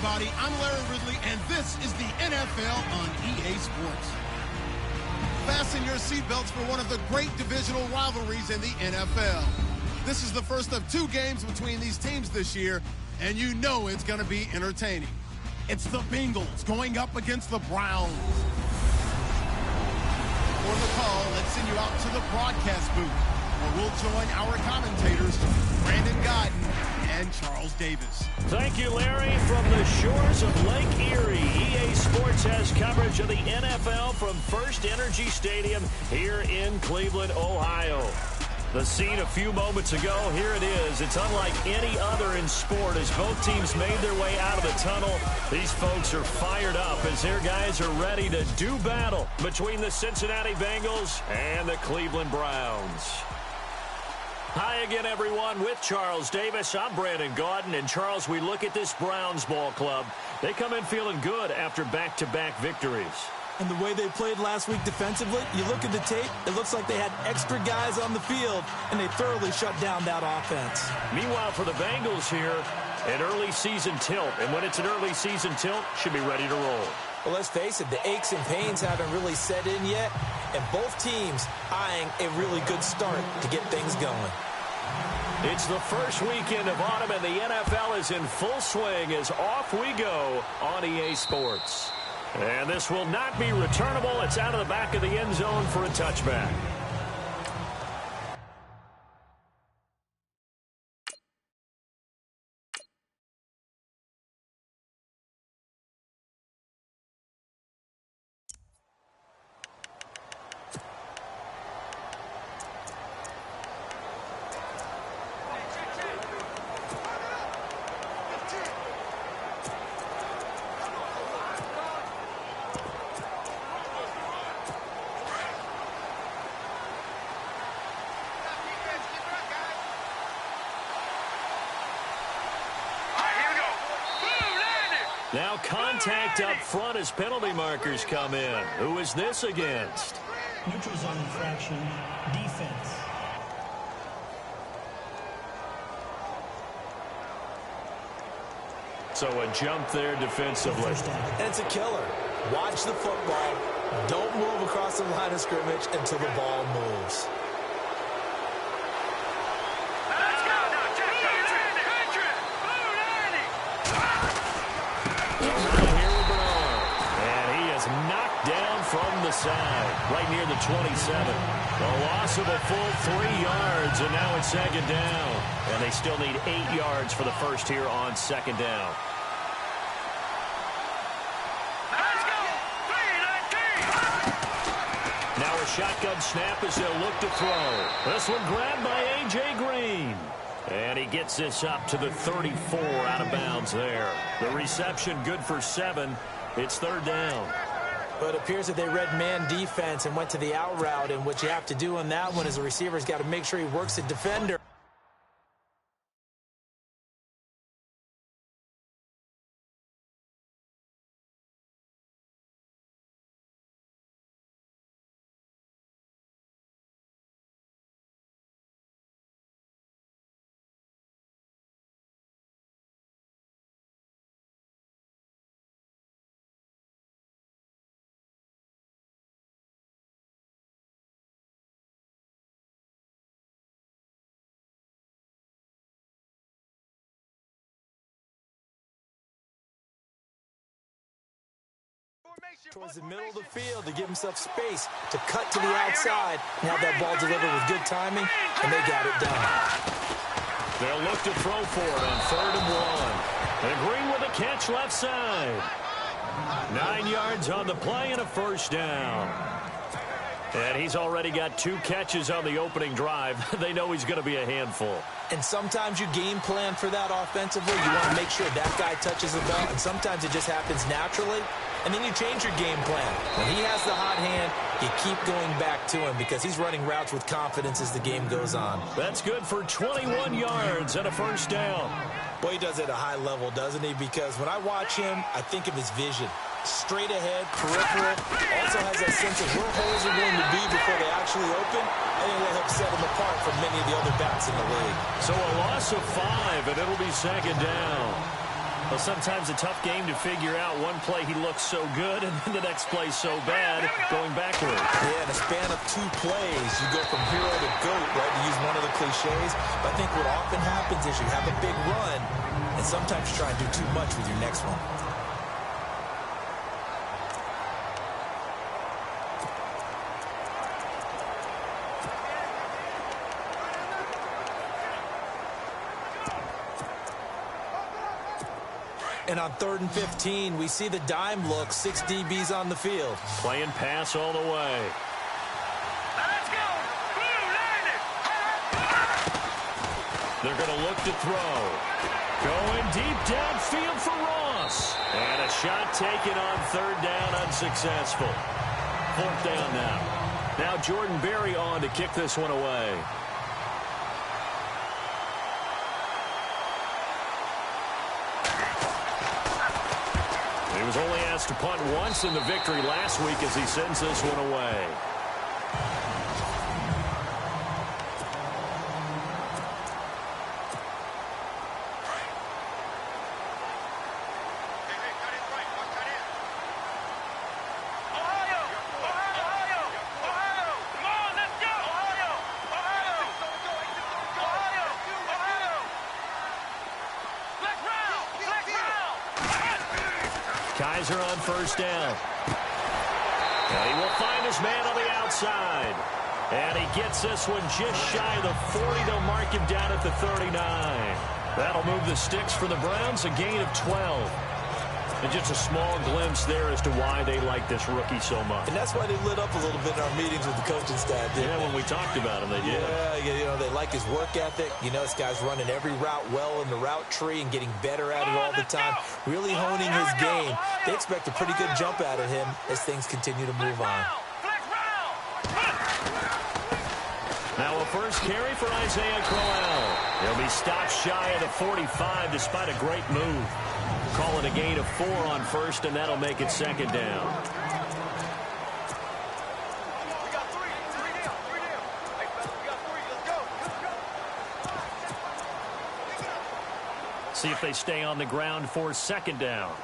everybody. I'm Larry Ridley, and this is the NFL on EA Sports. Fasten your seatbelts for one of the great divisional rivalries in the NFL. This is the first of 2 games between these teams this year, and you know it's going to be entertaining. It's the Bengals going up against the Browns. For the call, let's send you out to the broadcast booth, where we'll join our commentators, Brandon Godden and Charles Davis. Thank you, Larry. From the shores of Lake Erie, EA Sports has coverage of the NFL from First Energy Stadium here in Cleveland, Ohio. The scene a few moments ago, here it is. It's unlike any other in sport as both teams made their way out of the tunnel. These folks are fired up as their guys are ready to do battle between the Cincinnati Bengals and the Cleveland Browns. Hi again, everyone, with Charles Davis. I'm Brandon Godden. And, Charles, we look at this Browns ball club. They come in feeling good after back-to-back victories. And the way they played last week defensively, you look at the tape, it looks like they had extra guys on the field, and they thoroughly shut down that offense. Meanwhile, for the Bengals here, an early season tilt. And when it's an early season tilt, should be ready to roll. Well, let's face it, the aches and pains haven't really set in yet, and both teams eyeing a really good start to get things going. It's the first weekend of autumn, and the NFL is in full swing as off we go on EA Sports. And this will not be returnable. It's out of the back of the end zone for a touchback. Now contact up front as penalty markers come in. Who is this against? Neutral zone infraction, defense. So a jump there defensively. And it's a killer. Watch the football. Don't move across the line of scrimmage until the ball moves. From the side, right near the 27. A loss of a full 3 yards, and now it's second down. And they still need 8 yards for the first here on second down. Let's go! 3-19! Now a shotgun snap as they'll look to throw. This one grabbed by A.J. Green. And he gets this up to the 34 out of bounds there. The reception good for 7. It's third down. But it appears that they read man defense and went to the out route, and what you have to do on that one is the receiver's got to make sure he works the defender. Towards the middle of the field to give himself space to cut to the outside and have that ball delivered with good timing, and they got it done. They'll look to throw for it on 3rd and 1. And Green with a catch left side. 9 yards on the play and a first down. And he's already got 2 catches on the opening drive. They know he's going to be a handful. And sometimes you game plan for that offensively. You want to make sure that guy touches the ball, and sometimes it just happens naturally. And then you change your game plan. When he has the hot hand, you keep going back to him because he's running routes with confidence as the game goes on. That's good for 21 yards and a first down. Boy, he does it at a high level, doesn't he? Because when I watch him, I think of his vision. Straight ahead, peripheral. Also has that sense of where holes are going to be before they actually open. I think that helps set him apart from many of the other backs in the league. So a loss of 5, and it'll be second down. Well, sometimes a tough game to figure out. One play he looks so good, and then the next play so bad, going backward. Yeah, in a span of 2 plays, you go from hero to GOAT, right, to use one of the cliches. But I think what often happens is you have a big run, and sometimes you try and do too much with your next one. And on 3rd and 15, we see the dime look, 6 DBs on the field. Playing pass all the way. Let's go! They're going to look to throw. Going deep downfield for Ross. And a shot taken on 3rd down, unsuccessful. 4th down now. Now Jordan Berry on to kick this one away. He was only asked to punt once in the victory last week as he sends this one away. Kaiser on 1st down. And he will find his man on the outside. And he gets this one just shy of the 40. They'll mark him down at the 39. That'll move the sticks for the Browns, a gain of 12. And just a small glimpse there as to why they like this rookie so much. And that's why they lit up a little bit in our meetings with the coaching staff. Yeah, when we talked about him, they did. Yeah, you know, they like his work ethic. You know, this guy's running every route well in the route tree and getting better at it all the time, really honing his game. They expect a pretty good jump out of him as things continue to move on. Now a first carry for Isaiah Crowell. He'll be stopped shy of the 45 despite a great move. Call it a gain of 4 on 1st, and that'll make it 2nd down. See if they stay on the ground for 2nd down.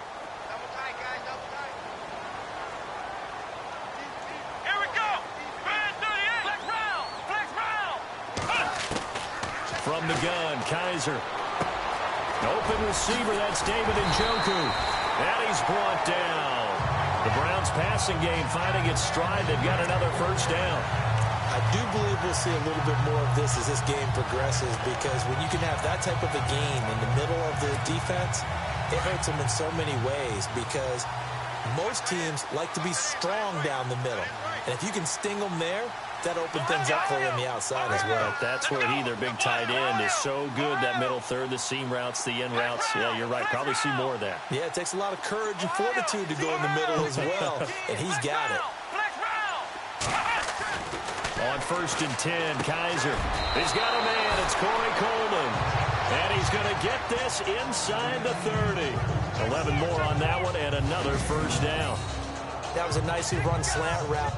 Here we go. From the gun, Kaiser. Open receiver, that's David Njoku. And he's brought down. The Browns passing game finding its stride. They've got another 1st down. I do believe we'll see a little bit more of this as this game progresses, because when you can have that type of a game in the middle of the defense, it hurts them in so many ways, because most teams like to be strong down the middle. And if you can sting them there, that opens things up for you on the outside as well. That's where their big tight end, is so good, that middle third, the seam routes, the in routes. Yeah, you're right. Probably see more of that. Yeah, it takes a lot of courage and fortitude to go in the middle as well, and he's got it. On 1st and 10, Kaiser. He's got a man. It's Corey Coleman. And he's going to get this inside the 30. 11 more on that one, and another 1st down. That was a nicely run slant route.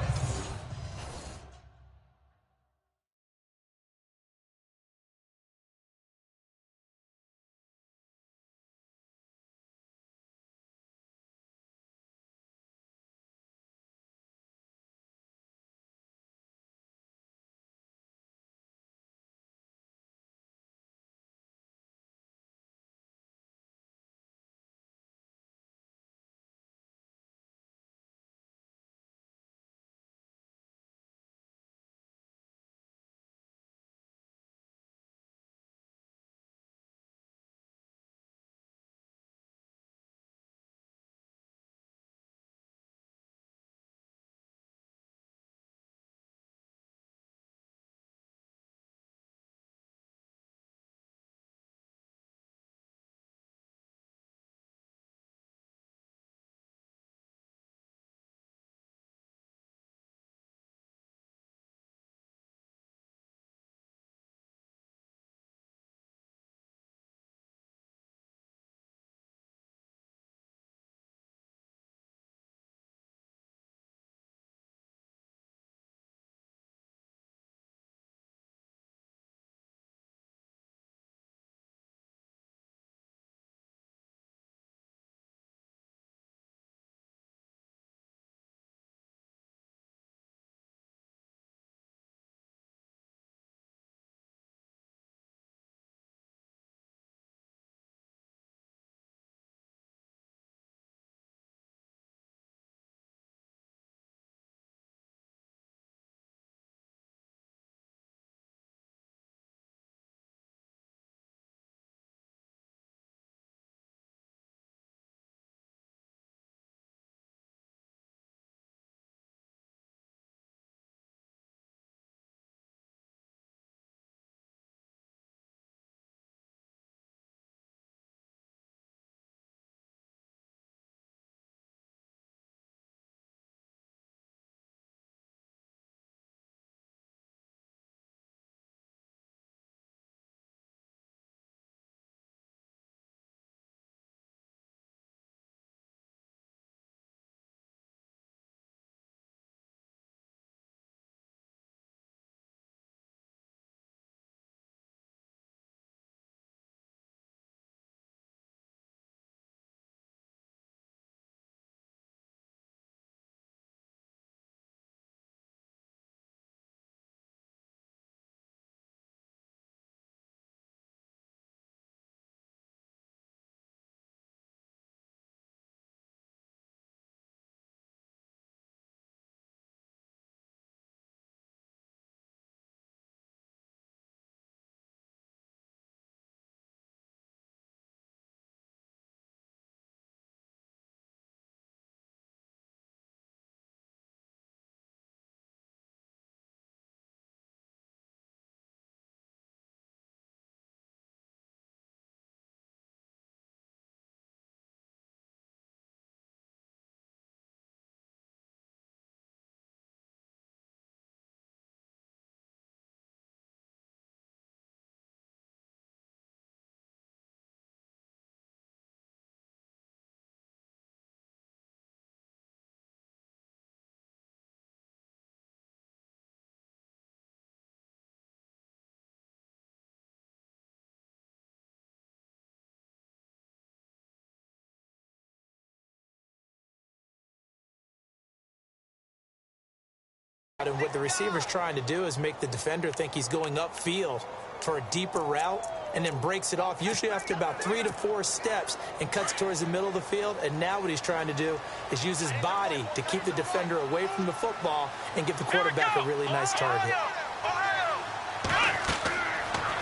And what the receiver's trying to do is make the defender think he's going upfield for a deeper route and then breaks it off, usually after about 3 to 4 steps, and cuts towards the middle of the field. And now what he's trying to do is use his body to keep the defender away from the football and give the quarterback a really nice target.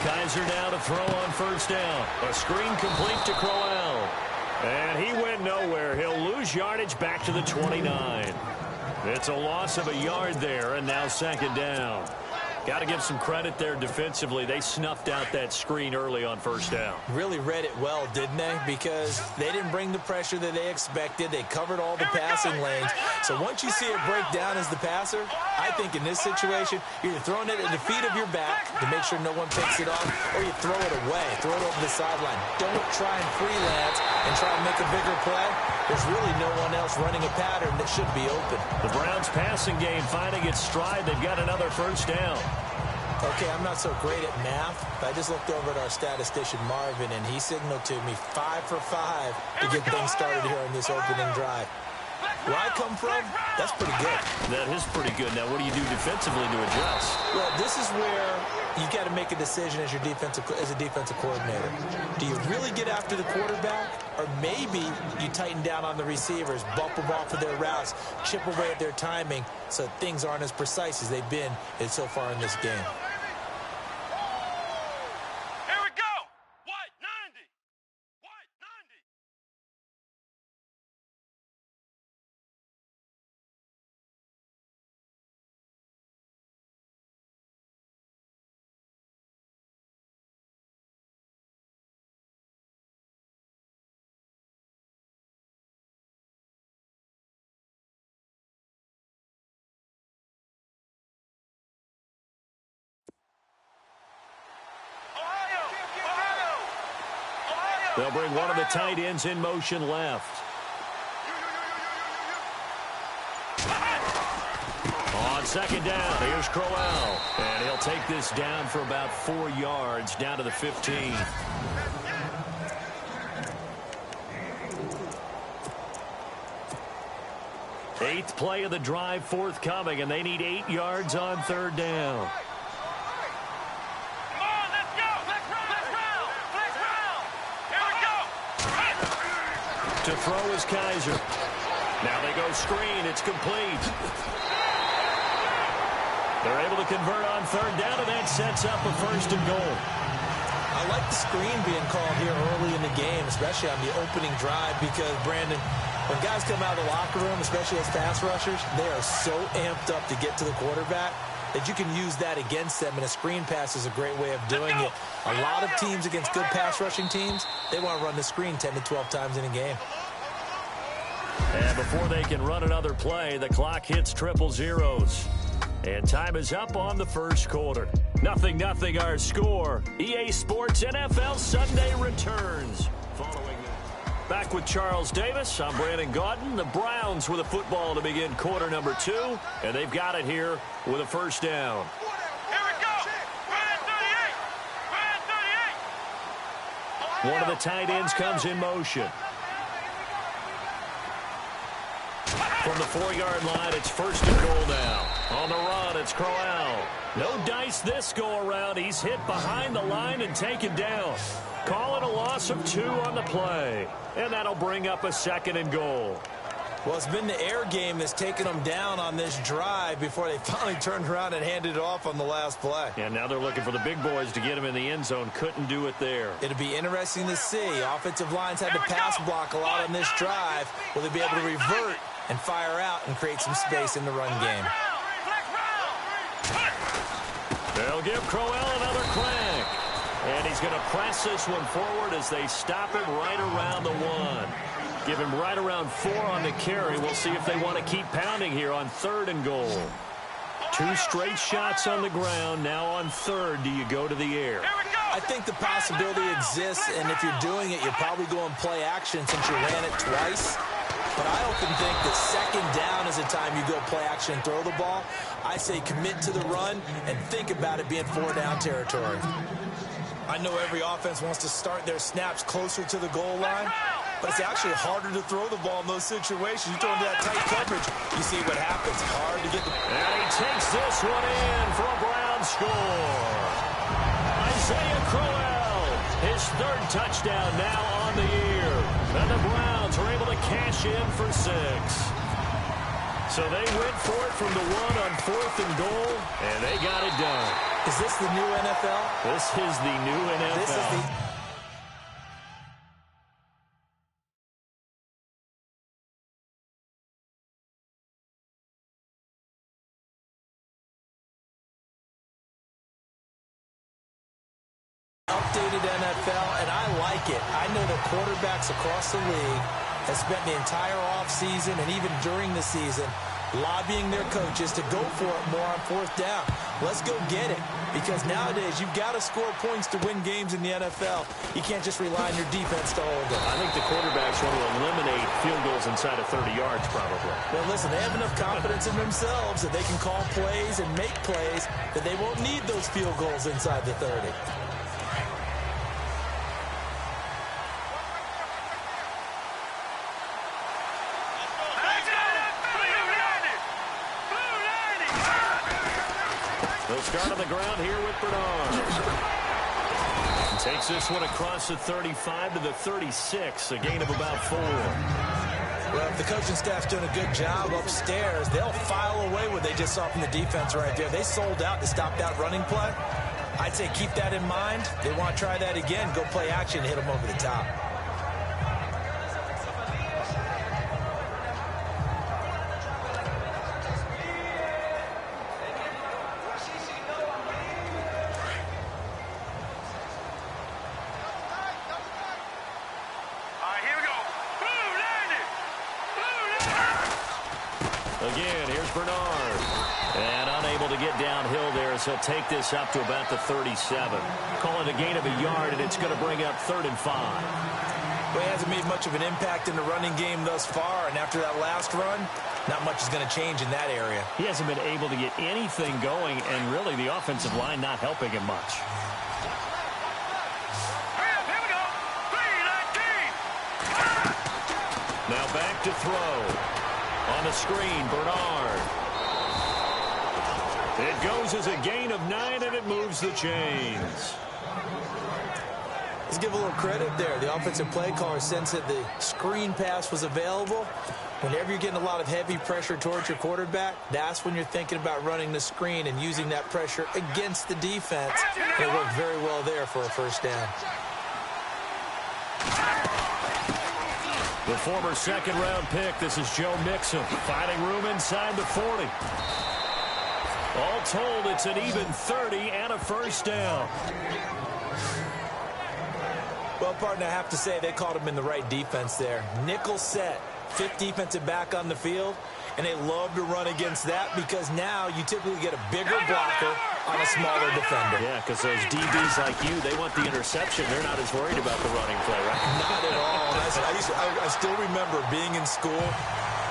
Kaiser now to throw on first down. A screen complete to Crowell. And he went nowhere. He'll lose yardage back to the 29. It's a loss of a yard there, and now second down. Got to give some credit there defensively. They snuffed out that screen early on first down. Really read it well, didn't they? Because they didn't bring the pressure that they expected. They covered all the passing lanes. So once you see it break down as the passer, I think in this situation, you're throwing it at the feet of your back to make sure no one picks it off, or you throw it away, throw it over the sideline. Don't try and freelance and try and make a bigger play. There's really no one else running a pattern that should be open. The Browns passing game finding its stride. They've got another first down. Okay, I'm not so great at math, but I just looked over at our statistician, Marvin, and he signaled to me 5 for 5 to get things started here on this opening drive. Where I come from, that's pretty good. That is pretty good. Now, what do you do defensively to adjust? Well, this is where you got to make a decision as a defensive coordinator. Do you really get after the quarterback, or maybe you tighten down on the receivers, bump them off of their routes, chip away at their timing, so things aren't as precise as they've been so far in this game? They'll bring one of the tight ends in motion left. On second down, here's Crowell. And he'll take this down for about 4 yards, down to the 15. Eighth play of the drive forthcoming, and they need 8 yards on third down. To throw is Kaiser. Now they go screen. It's complete. They're able to convert on third down, and that sets up a first and goal. I like the screen being called here early in the game, especially on the opening drive, because, Brandon, when guys come out of the locker room, especially as pass rushers, they are so amped up to get to the quarterback that you can use that against them, and a screen pass is a great way of doing it. A lot of teams against good pass rushing teams, they want to run the screen 10 to 12 times in a game. And before they can run another play, the clock hits triple zeros. And time is up on the first quarter. 0-0 our score. EA Sports NFL Sunday returns. Following that, back with Charles Davis, I'm Brandon Gaudin. The Browns with a football to begin quarter number 2. And they've got it here with a first down. One of the tight ends comes in motion. From the 4-yard line, it's first and goal now. On the run, it's Crowell. No dice this go-around. He's hit behind the line and taken down. Call it a loss of 2 on the play. And that'll bring up a second and goal. Well, it's been the air game that's taken them down on this drive before they finally turned around and handed it off on the last play. And now they're looking for the big boys to get him in the end zone. Couldn't do it there. It'll be interesting to see. Offensive lines had to pass block a lot on this drive. Will they be able to revert and fire out and create some space in the run game? They'll give Crowell another crack. And he's going to press this one forward as they stop him right around the 1. Give him right around 4 on the carry. We'll see if they want to keep pounding here on third and goal. 2 straight shots on the ground. Now on third, do you go to the air? I think the possibility exists, and if you're doing it, you're probably going play action since you ran it twice. But I often think that second down is the time you go play action and throw the ball. I say commit to the run and think about it being 4-down territory. I know every offense wants to start their snaps closer to the goal line, but it's actually harder to throw the ball in those situations. You throw into that tight coverage, you see what happens. Hard to get the... And he takes this one in for a Brown score. Isaiah Crowell, his third touchdown now on the year. And the Browns are able to cash in for 6. So they went for it from the 1 on 4th and goal, and they got it done. Is this the new NFL? This is the new NFL. This is the... updated NFL, and I like it. I know that quarterbacks across the league have spent the entire offseason and even during the season lobbying their coaches to go for it more on 4th down. Let's go get it, because nowadays you've got to score points to win games in the NFL. You can't just rely on your defense to hold them. I think the quarterbacks want to eliminate field goals inside of 30 yards probably. Well, listen, they have enough confidence in themselves that they can call plays and make plays that they won't need those field goals inside the 30. They'll start on the ground here with Bernard. And takes this one across the 35 to the 36, a gain of about 4. Well, if the coaching staff's doing a good job upstairs, they'll file away what they just saw from the defense right there. They sold out to stop that running play. I'd say keep that in mind. They want to try that again. Go play action and hit them over the top. Again, here's Bernard. And unable to get downhill there as he'll take this up to about the 37. Call it a gain of a yard, and it's going to bring up 3rd and 5. Well, he hasn't made much of an impact in the running game thus far, and after that last run, not much is going to change in that area. He hasn't been able to get anything going, and really the offensive line not helping him much. Here we go. 3-19. Now back to throw. On the screen, Bernard. It goes as a gain of 9, and it moves the chains. Let's give a little credit there. The offensive play caller sensed that the screen pass was available. Whenever you're getting a lot of heavy pressure towards your quarterback, that's when you're thinking about running the screen and using that pressure against the defense. And it worked very well there for a 1st down. The former 2nd-round pick, this is Joe Mixon, finding room inside the 40. All told, it's an even 30 and a 1st down. Well, partner, I have to say they caught him in the right defense there. Nickel set, 5th defensive back on the field, and they love to run against that because now you typically get a bigger blocker on a smaller defender. Yeah, because those DBs like you, they want the interception. They're not as worried about the running play, right? Not at all. I still remember being in school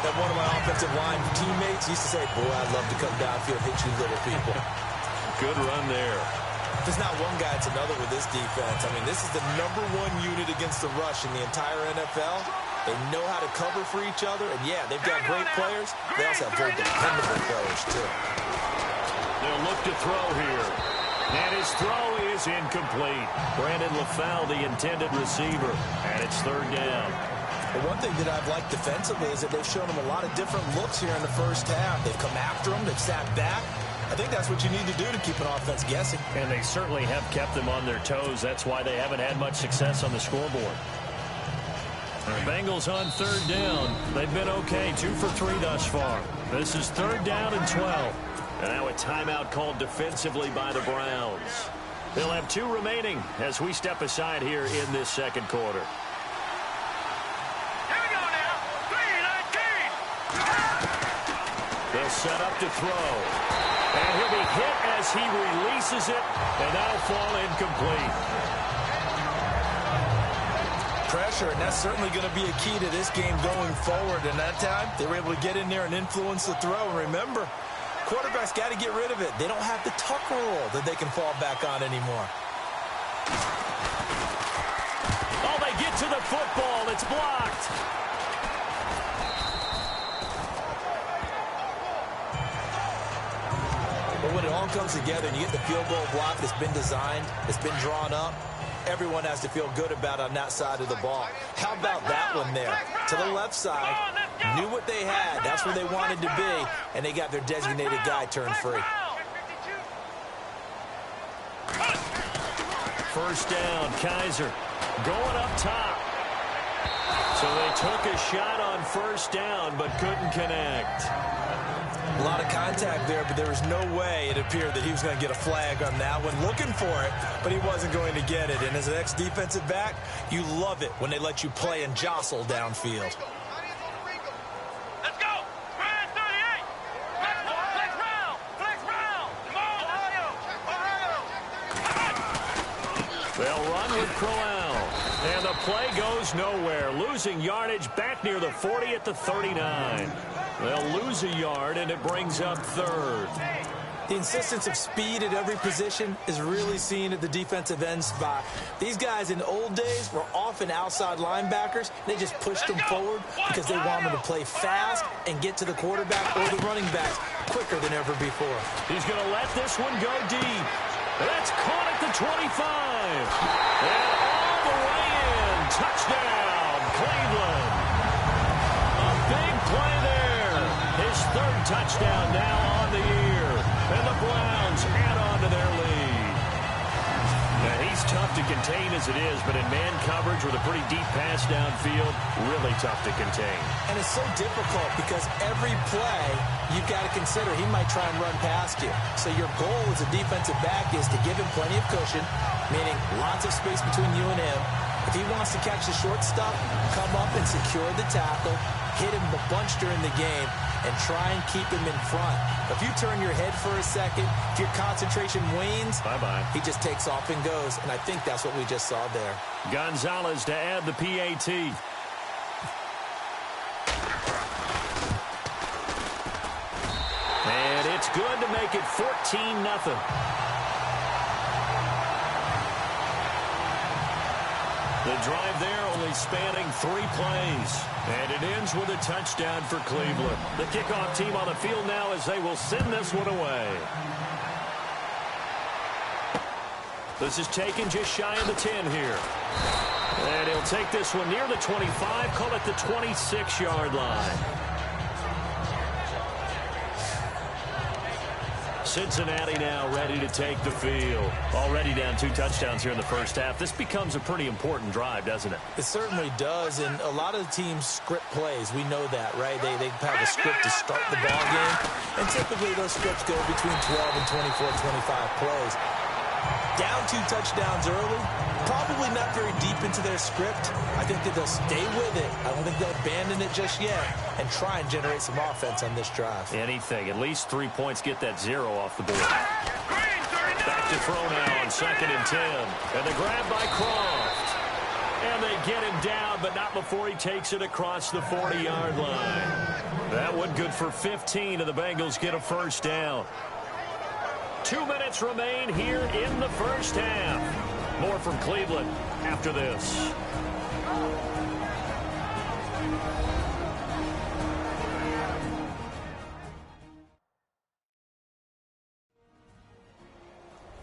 that one of my offensive line teammates used to say, boy, I'd love to come downfield and hit you little people. Good run there. If there's not one guy, it's another with this defense. I mean, this is the #1 unit against the rush in the entire NFL. They know how to cover for each other, and yeah, they've got great players. They also have very dependable players, too. They'll look to throw here. And his throw is incomplete. Brandon LaFell, the intended receiver, and it's 3rd down. But one thing that I've liked defensively is that they've shown them a lot of different looks here in the 1st half. They've come after them. They've sat back. I think that's what you need to do to keep an offense guessing. And they certainly have kept them on their toes. That's why they haven't had much success on the scoreboard. The Bengals on 3rd down. They've been okay, 2 for 3 thus far. This is 3rd down and 12. And now a timeout called defensively by the Browns. They'll have 2 remaining as we step aside here in this 2nd quarter. Here we go now. 3-19. They'll set up to throw. And he'll be hit as he releases it, and that'll fall incomplete. Pressure, and that's certainly going to be a key to this game going forward. And that time, they were able to get in there and influence the throw. And remember, quarterbacks got to get rid of it. They don't have the tuck rule that they can fall back on anymore. Oh, they get to the football. It's blocked. But when it all comes together and you get the field goal block that's been designed, that's been drawn up, everyone has to feel good about it on that side of the ball. How about that one there? To the left side, knew what they had. That's where they wanted to be, and they got their designated guy turned free. First down, Kaiser going up top. So they took a shot on first down, but couldn't connect. A lot of contact there, but there was no way it appeared that he was going to get a flag on that one. Looking for it, but he wasn't going to get it. And as an ex-defensive back, you love it when they let you play and jostle downfield. Let's go. Spread 38. Flex round. Flex round. Come on, Ohio. They'll run with Crowell. And the play goes nowhere. Losing yardage back near the 40 at the 39. They'll lose a yard, and it brings up third. The insistence of speed at every position is really seen at the defensive end spot. These guys in the old days were often outside linebackers. They just pushed them forward because they wanted them to play fast and get to the quarterback or the running backs quicker than ever before. He's going to let this one go deep. That's caught at the 25. And all the way in. Touchdown, Cleveland. A big play there. His third touchdown now on the year. And the Browns add on to their lead. Now, he's tough to contain as it is, but in man coverage with a pretty deep pass downfield, really tough to contain. And it's so difficult because every play you've got to consider he might try and run past you. So your goal as a defensive back is to give him plenty of cushion, meaning lots of space between you and him. If he wants to catch the short stuff, come up and secure the tackle, hit him a bunch during the game, and try and keep him in front. If you turn your head for a second, if your concentration wanes, bye-bye. He just takes off and goes, and I think that's what we just saw there. Gonzalez to add the PAT. And it's good to make it 14-0. The drive there only spanning 3 plays. And it ends with a touchdown for Cleveland. The kickoff team on the field now as they will send this one away. This is taken just shy of the 10 here. And he'll take this one near the 25, call it the 26-yard line. Cincinnati now ready to take the field. Already down 2 touchdowns here in the first half. This becomes a pretty important drive, doesn't it? It certainly does, and a lot of the teams script plays. We know that, right? They have a script to start the ball game, and typically those scripts go between 12 and 24, 25 plays. Down 2 touchdowns early, probably not very deep into their script. I think that they'll stay with it. I don't think they'll abandon it just yet and try and generate some offense on this drive. Anything. At least 3 points, get that 0 off the board. Back to throw now on 2nd and 10. And the grab by Croft. And they get him down, but not before he takes it across the 40-yard line. That one good for 15, and the Bengals get a first down. 2 minutes remain here in the first half. More from Cleveland after this.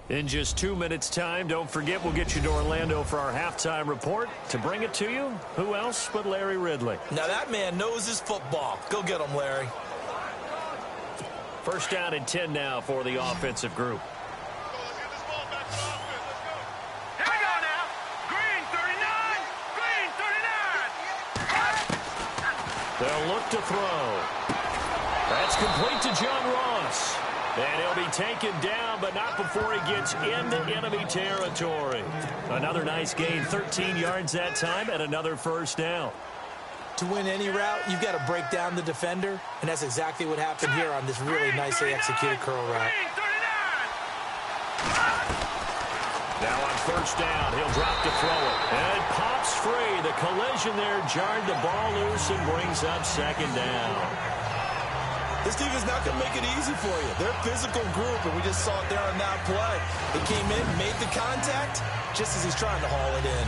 In just 2 minutes' time, don't forget we'll get you to Orlando for our halftime report. To bring it to you, who else but Larry Ridley? Now that man knows his football. Go get him, Larry. First down and 10 now for the offensive group. Here we go now. Green 39. Green 39. They'll look to throw. That's complete to John Ross. And he'll be taken down, but not before he gets into enemy territory. Another nice gain, 13 yards that time, and another first down. To win any route, you've got to break down the defender, and that's exactly what happened here on this really nicely executed curl route. Now on first down, he'll drop to throw it. And it pops free. The collision there jarred the ball loose and brings up 2nd down. This team is not going to make it easy for you. They're a physical group, and we just saw it there on that play. They came in, made the contact, just as he's trying to haul it in.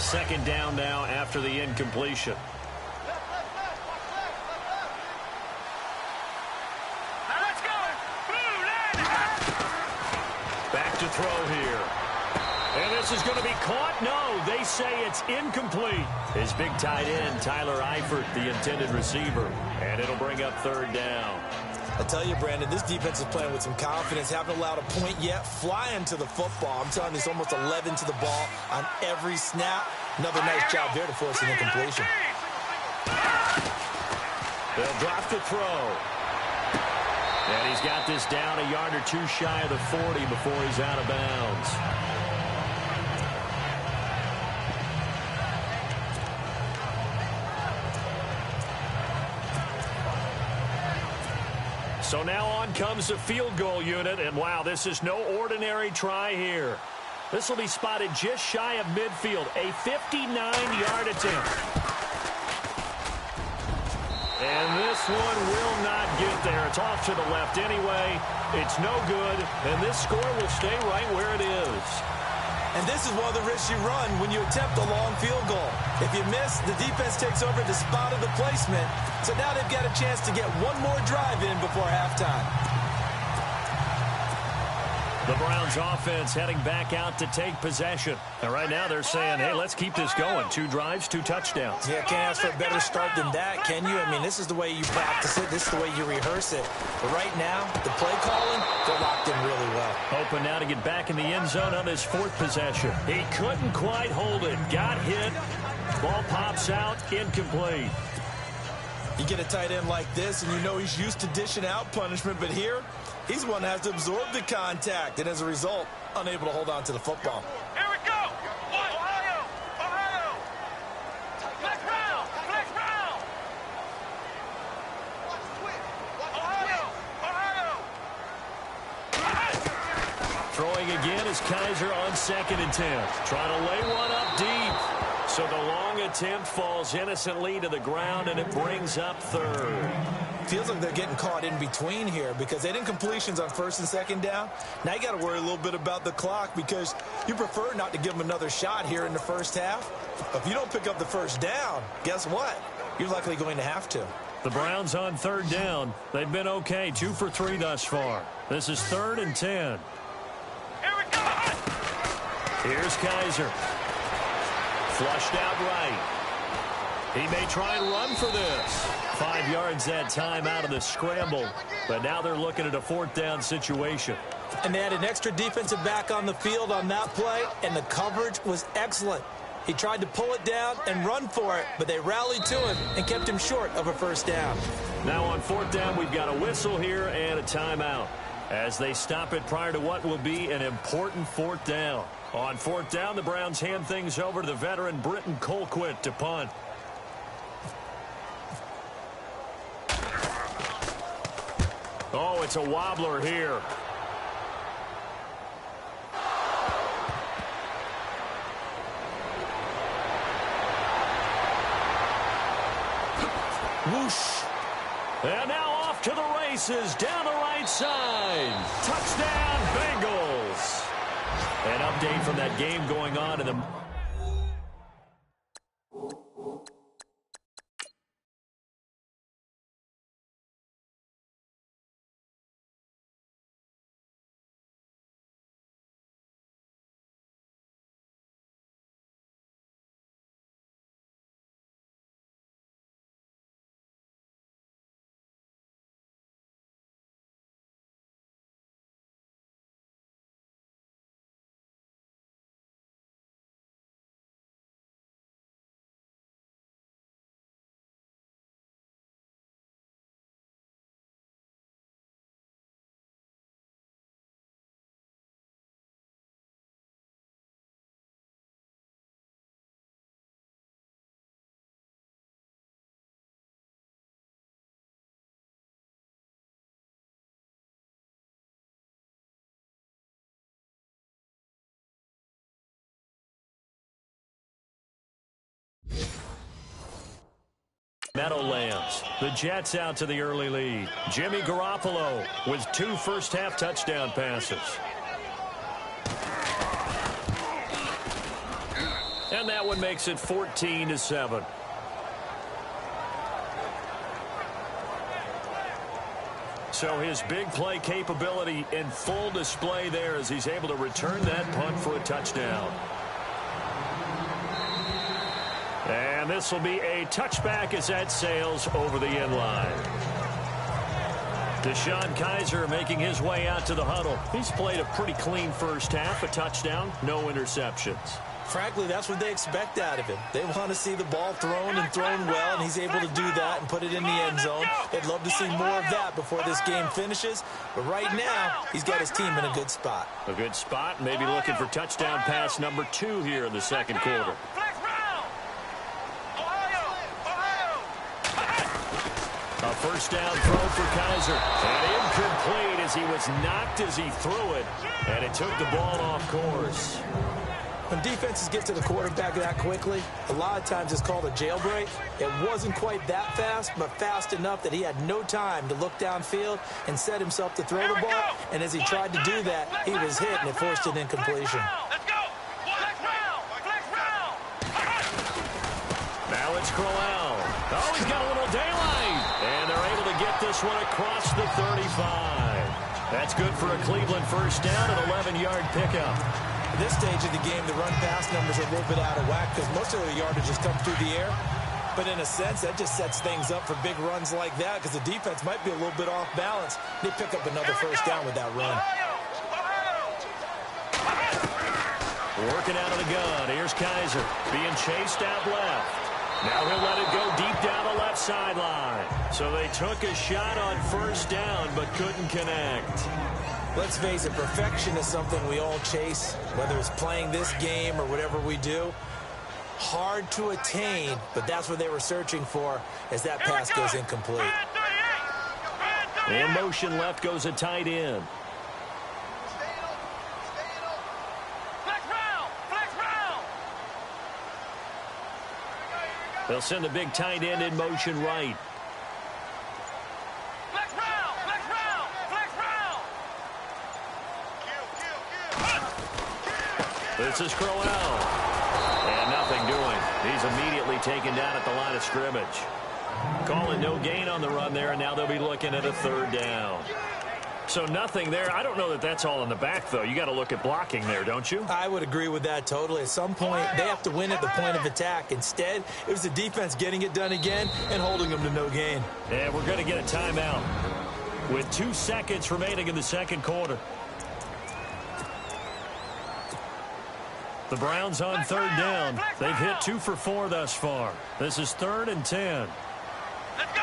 second down now after the incompletion. Now let's go. Back to throw here. And this is going to be caught. No, they say it's incomplete. His big tight end, Tyler Eifert, the intended receiver. And it'll bring up third down. I tell you, Brandon, this defense is playing with some confidence. Haven't allowed a point yet. Flying to the football. I'm telling you, it's almost 11 to the ball on every snap. Another nice job there to force an incompletion. They'll drop to throw. And he's got this down a yard or two shy of the 40 before he's out of bounds. So now on comes the field goal unit, and wow, this is no ordinary try here. This will be spotted just shy of midfield, a 59-yard attempt. And this one will not get there. It's off to the left anyway. It's no good, and this score will stay right where it is. And this is one of the risks you run when you attempt a long field goal. If you miss, the defense takes over the spot of the placement. So now they've got a chance to get one more drive in before halftime. The Browns offense heading back out to take possession. And right now they're saying, hey, let's keep this going. 2 drives, 2 touchdowns. Yeah, can't ask for a better start than that, can you? I mean, this is the way you practice it. This is the way you rehearse it. But right now, the play calling, they're locked in really well. Hoping now to get back in the end zone on his 4th possession. He couldn't quite hold it. Got hit. Ball pops out. Incomplete. You get a tight end like this, and you know he's used to dishing out punishment. But here, he's the one that has to absorb the contact. And as a result, unable to hold on to the football. Here we go. Ohio. Ohio. Flex round. Flex round. Ohio. Ohio. Throwing again is Kaiser on 2nd and 10. Trying to lay one up deep. So the long attempt falls innocently to the ground, and it brings up 3rd. Feels like they're getting caught in between here because they didn't completions on 1st and 2nd down. Now you got to worry a little bit about the clock because you prefer not to give them another shot here in the first half. If you don't pick up the 1st down, guess what? You're likely going to have to. The Browns on 3rd down. They've been okay, 2 for 3 thus far. This is 3rd and 10. Here we go. Here's Kaiser. Flushed out right. He may try and run for this. 5 yards that time out of the scramble. But now they're looking at a 4th down situation. And they had an extra defensive back on the field on that play, and the coverage was excellent. He tried to pull it down and run for it, but they rallied to him and kept him short of a 1st down. Now on 4th down, we've got a whistle here and a timeout as they stop it prior to what will be an important 4th down. On 4th down, the Browns hand things over to the veteran Britton Colquitt to punt. Oh, it's a wobbler here. Whoosh. And now off to the races down the right side. Touchdown, Bengals. An update from that game going on in the... Meadowlands. The Jets out to the early lead. Jimmy Garoppolo with 2 first-half touchdown passes. And And that one makes it 14-7. So his big play capability in full display there as he's able to return that punt for a touchdown. And this will be a touchback as that sails over the end line. Deshaun Kaiser making his way out to the huddle. He's played a pretty clean first half, a touchdown, no interceptions. Frankly, that's what they expect out of him. They want to see the ball thrown and thrown well, and he's able to do that and put it in the end zone. They'd love to see more of that before this game finishes. But right now, he's got his team in a good spot. A good spot, maybe looking for touchdown pass number 2 here in the second quarter. A first down throw for Kaiser. And incomplete as he was knocked as he threw it. And it took the ball off course. When defenses get to the quarterback that quickly, a lot of times it's called a jailbreak. It wasn't quite that fast, but fast enough that he had no time to look downfield and set himself to throw the ball. And as he tried to do that, he was hit and it forced an incompletion. Now it's Crowell. Oh, he's got a little daylight. And they're able to get this one across the 35. That's good for a Cleveland first down, an 11-yard pickup. At this stage of the game, the run-pass numbers are a little bit out of whack because most of the yardage has come through the air. But in a sense, that just sets things up for big runs like that because the defense might be a little bit off balance. They pick up another first down with that run. Working out of the gun. Here's Kaiser being chased out left. Now he'll let it go deep down the left sideline. So they took a shot on first down but couldn't connect. Let's face it, perfection is something we all chase, whether it's playing this game or whatever we do. Hard to attain, but that's what they were searching for as that pass goes incomplete. In motion left goes a tight end. They'll send the big tight end in motion right. This is Crowell. And nothing doing. He's immediately taken down at the line of scrimmage. Calling no gain on the run there, and now they'll be looking at a third down. So nothing there. I don't know that that's all in the back, though. You got to look at blocking there, don't you? I would agree with that totally. At some point, they have to win at the point of attack. Instead, it was the defense getting it done again and holding them to no gain. And we're going to get a timeout with 2 seconds remaining in the second quarter. The Browns on third down. They've hit 2 for 4 thus far. This is 3rd and 10. Let's go.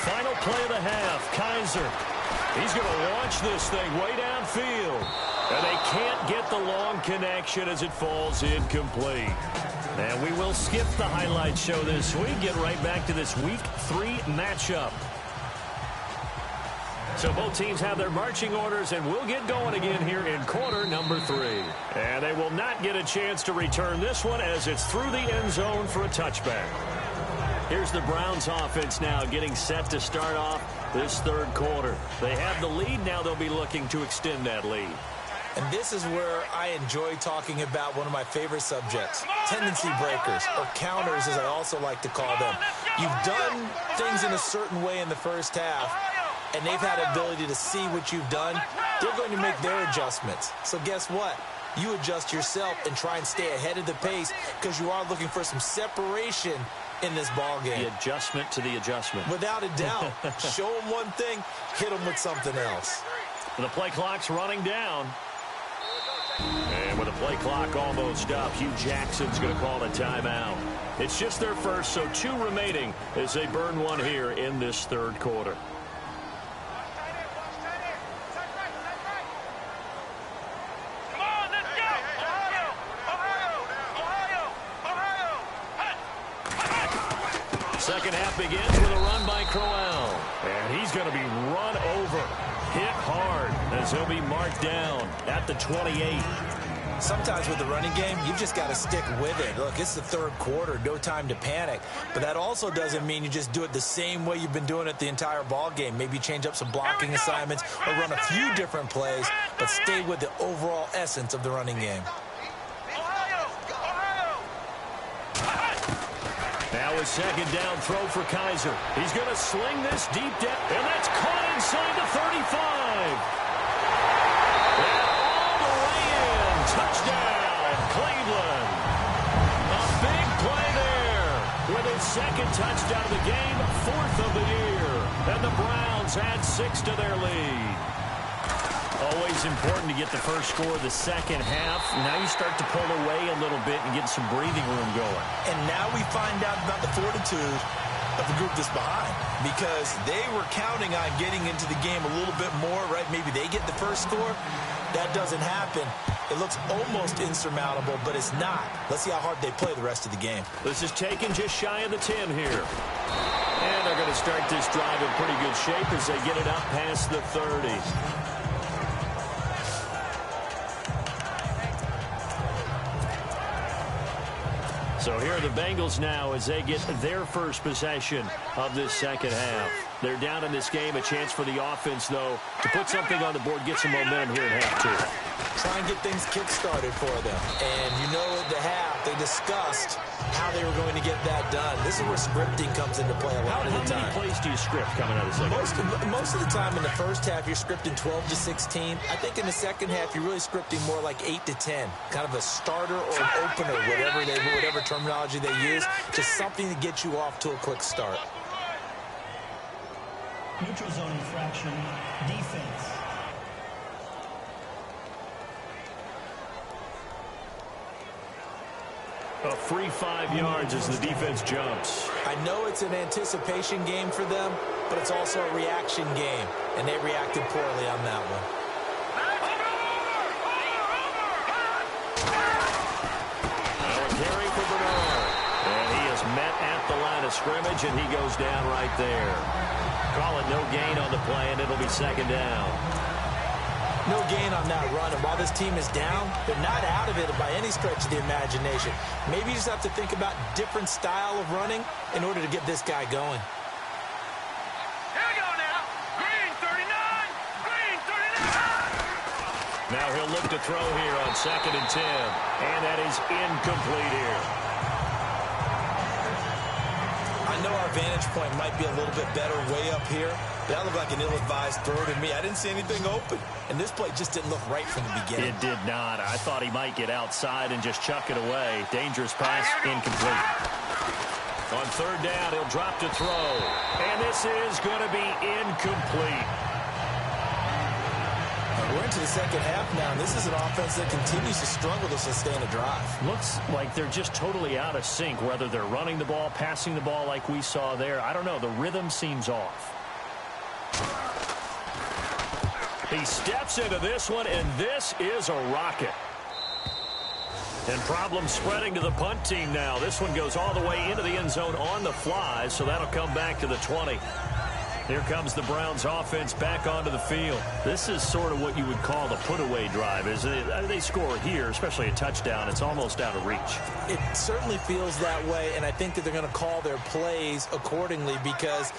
Final play of the half. Kaiser. He's going to launch this thing way downfield. And they can't get the long connection as it falls incomplete. And we will skip the highlight show this week. Get right back to this Week 3 matchup. So both teams have their marching orders, and we'll get going again here in quarter number 3. And they will not get a chance to return this one as it's through the end zone for a touchback. Here's the Browns offense now getting set to start off this third quarter. They have the lead. Now they'll be looking to extend that lead. And this is where I enjoy talking about one of my favorite subjects, tendency breakers, or counters as I also like to call them. You've done things in a certain way in the first half, and they've had the ability to see what you've done. They're going to make their adjustments. So guess what? You adjust yourself and try and stay ahead of the pace because you are looking for some separation in this ball game. The adjustment to the adjustment. Without a doubt. Show them one thing, hit them with something else. The play clock's running down. And with the play clock almost up, Hugh Jackson's going to call a timeout. It's just their first, so 2 remaining as they burn one here in this third quarter. Second half begins with a run by Crowell. And he's going to be run over, hit hard, as he'll be marked down at the 28. Sometimes with the running game, you've just got to stick with it. Look, it's the third quarter, no time to panic. But that also doesn't mean you just do it the same way you've been doing it the entire ball game. Maybe change up some blocking assignments or run a few different plays, but stay with the overall essence of the running game. Now a second down throw for Kaiser. He's going to sling this deep down, and that's caught inside the 35. Touchdown, Cleveland. A big play there with his second touchdown of the game, 4th of the year. And the Browns add 6 to their lead. Always important to get the first score of the second half. Now you start to pull away a little bit and get some breathing room going. And now we find out about the fortitude of the group that's behind, because they were counting on getting into the game a little bit more, right? Maybe they get the first score. That doesn't happen. It looks almost insurmountable, but it's not. Let's see how hard they play the rest of the game. This is taken just shy of the 10 here. And they're going to start this drive in pretty good shape as they get it up past the 30. So here are the Bengals now as they get their first possession of this second half. They're down in this game. A chance for the offense, though, to put something on the board, get some momentum here at half 2. Try and get things kick-started for them. And you know at the half, they discussed how they were going to get that done. This is where scripting comes into play a lot of the time. How many plays do you script coming out of the second half? Most of the time in the first half, you're scripting 12 to 16. I think in the second half, you're really scripting more like 8 to 10. Kind of a starter or an opener, whatever terminology they use. Just something to get you off to a quick start. Neutral zone infraction, defense. A free 5 yards as the defense jumps. I know it's an anticipation game for them, but it's also a reaction game, and they reacted poorly on that one. Now a carry for Bernard. And he is met at the line of scrimmage, and he goes down right there. Call it no gain on the play, and it'll be second down. No gain on that run, and while this team is down, they're not out of it by any stretch of the imagination. Maybe you just have to think about different style of running in order to get this guy going. Here we go now. Green 39. Green 39. Now he'll look to throw here on 2nd and 10. And that is incomplete here. I know our vantage point might be a little bit better way up here. That looked like an ill-advised throw to me. I didn't see anything open. And this play just didn't look right from the beginning. It did not. I thought he might get outside and just chuck it away. Dangerous pass, incomplete. On 3rd down, he'll drop to throw. And this is going to be incomplete. We're into the second half now, and this is an offense that continues to struggle to sustain a drive. Looks like they're just totally out of sync, whether they're running the ball, passing the ball like we saw there. I don't know. The rhythm seems off. He steps into this one, and this is a rocket. And problems spreading to the punt team now. This one goes all the way into the end zone on the fly, so that'll come back to the 20. Here comes the Browns offense back onto the field. This is sort of what you would call the put-away drive. They score here, especially a touchdown. It's almost out of reach. It certainly feels that way, and I think that they're going to call their plays accordingly, because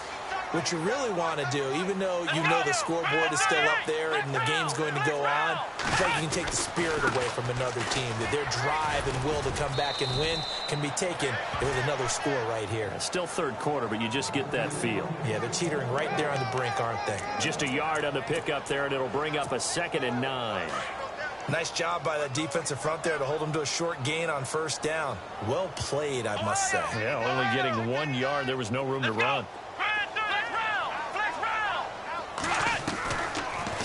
what you really want to do, even though you know the scoreboard is still up there and the game's going to go on, it's like you can take the spirit away from another team, that their drive and will to come back and win can be taken with another score right here. It's still third quarter, but you just get that feel. Yeah, they're teetering right there on the brink, aren't they? Just a yard on the pickup there, and it'll bring up a 2nd and 9. Nice job by that defensive front there to hold them to a short gain on 1st down. Well played, I must say. Yeah, only getting 1 yard. There was no room to run.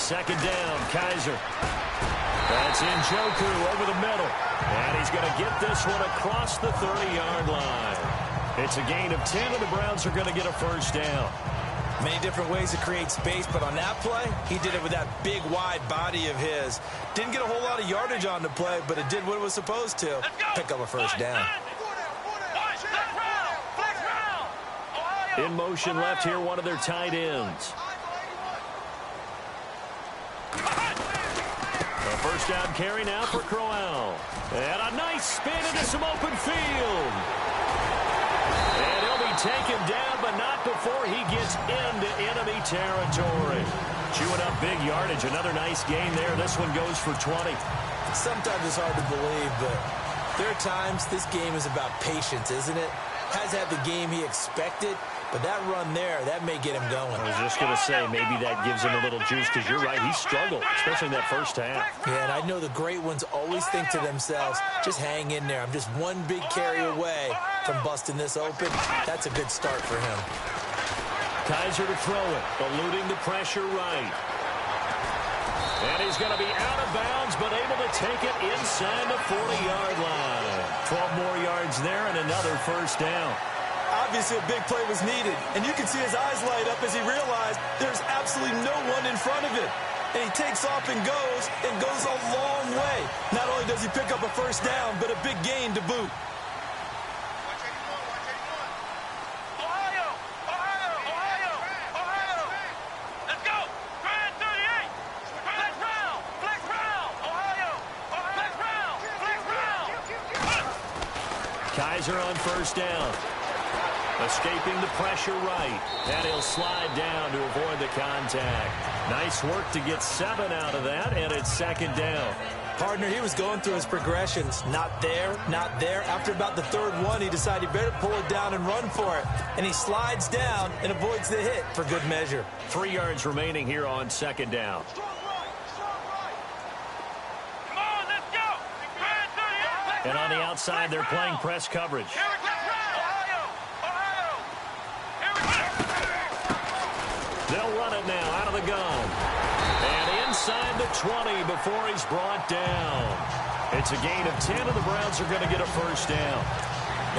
2nd down, Kaiser. That's Njoku over the middle. And he's going to get this one across the 30-yard line. It's a gain of 10, and the Browns are going to get a 1st down. Many different ways to create space, but on that play, he did it with that big, wide body of his. Didn't get a whole lot of yardage on the play, but it did what it was supposed to. Pick up a 1st down. In motion left here, one of their tight ends. A First down carry now for Crowell. And a nice spin into some open field. And he'll be taken down, but not before he gets into enemy territory. Chewing up big yardage. Another nice gain there. This one goes for 20. Sometimes it's hard to believe, but there are times this game is about patience, isn't it? Has had the game he expected, but that run there, that may get him going. I was just going to say, maybe that gives him a little juice, because you're right, he struggled, especially in that first half. Yeah, and I know the great ones always think to themselves, just hang in there. I'm just one big carry away from busting this open. That's a good start for him. Kaiser to throw it, eluding the pressure right. And he's going to be out of bounds, but able to take it inside the 40-yard line. 12 more yards there and another first down. Obviously, a big play was needed, and you can see his eyes light up as he realized there's absolutely no one in front of him. And he takes off and goes a long way. Not only does he pick up a first down, but a big gain to boot. Kaiser on first down. Escaping the pressure right. And he'll slide down to avoid the contact. Nice work to get 7 out of that, and it's second down. Partner, he was going through his progressions. Not there, not there. After about the third one, he decided he better pull it down and run for it. And he slides down and avoids the hit for good measure. 3 yards remaining here on second down. And on the outside, they're playing press coverage. They'll run it now out of the gun. And inside the 20 before he's brought down. It's a gain of 10, and the Browns are going to get a first down.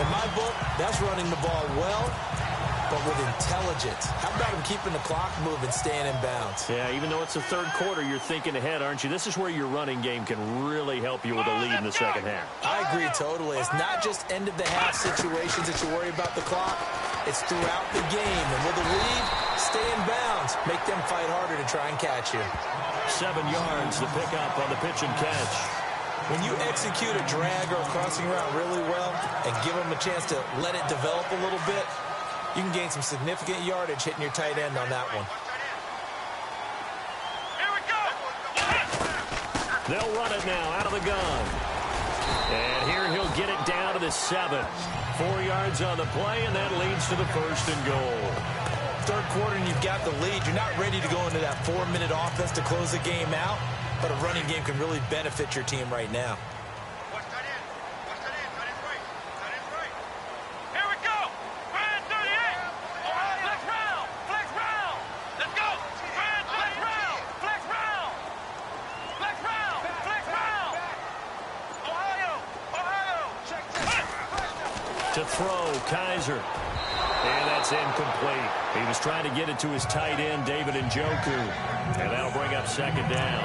In my book, that's running the ball well, but with intelligence. How about him keeping the clock moving, staying in bounds? Yeah, even though it's the third quarter, you're thinking ahead, aren't you? This is where your running game can really help you with a lead in the second half. I agree totally. It's not just end-of-the-half situations that you worry about the clock. It's throughout the game. And with a lead, stay in bounds. Make them fight harder to try and catch you. 7 yards to pick up on the pitch and catch. When you execute a drag or a crossing route really well and give them a chance to let it develop a little bit, you can gain some significant yardage hitting your tight end on that one. They'll run it now out of the gun. And here he'll get it down to the 7. 4 yards on the play, and that leads to the first and goal. Third quarter, and you've got the lead. You're not ready to go into that 4-minute offense to close the game out, but a running game can really benefit your team right now. To throw, Kaiser. And that's incomplete. He was trying to get it to his tight end, David Njoku. And that'll bring up second down.